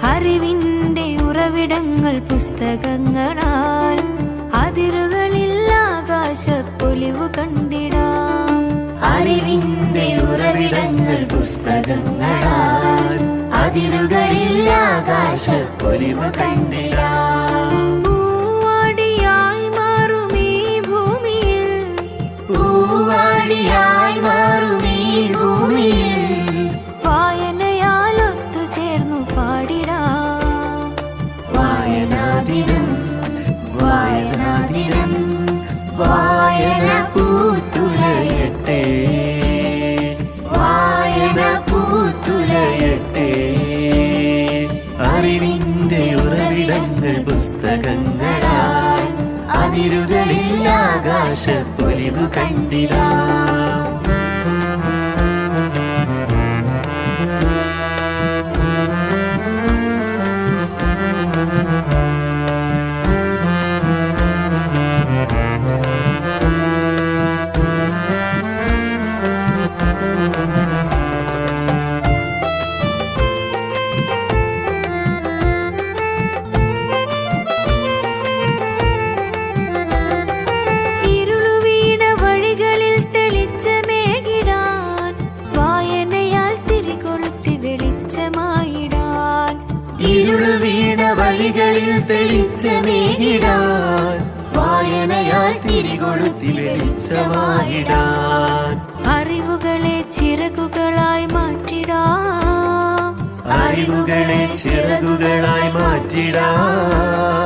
അറിവിന്റെ ഉറവിടങ്ങൾ പുസ്തകങ്ങളാൽ അതിരുകളിൽ ആകാശപ്പൊലിവു കണ്ടിടാം. അറിവിന്റെ ഉറവിടങ്ങൾ പുസ്തകങ്ങളാൽ അതിരുകളിൽ ആകാശപ്പൊലിവു കണ്ടിടാം. പൂവാടിയായി മാറും ഈ ഭൂമിയിൽ, പൂവാടിയായി മാറും ഈ ഭൂമിയിൽ വായനയാൽ ഒത്തുചേർന്നു പാടിടാം. വായനാദിനം വായനാദിനം വായന പൂത്തുലയട്ടെ, വായന പൂത്തുലയട്ടെ. അറിവിന്റെ ഉറവിടങ്ങൾ പുസ്തകങ്ങളാൽ അതിരുകളിൽ ആകാശപ്പൊലിവു കണ്ടിടാം. ഇരുളുവീണ വഴികളിൽ തെളിച്ചമേകിടാൻ വായനയാൽ തിരികൊളുത്തി വെളിച്ചമായിടാൻ. ഇരുളുവീണ വഴികളിൽ തെളിച്ചമേകിടാൻ വായനയാൽ തിരികൊളുത്തി വെളിച്ചമായിടാൻ. അറിവുകളെ ചിറകുകളായി മാറ്റിടാം, അറിവുകളെ ചിറകുകളായി മാറ്റിടാം.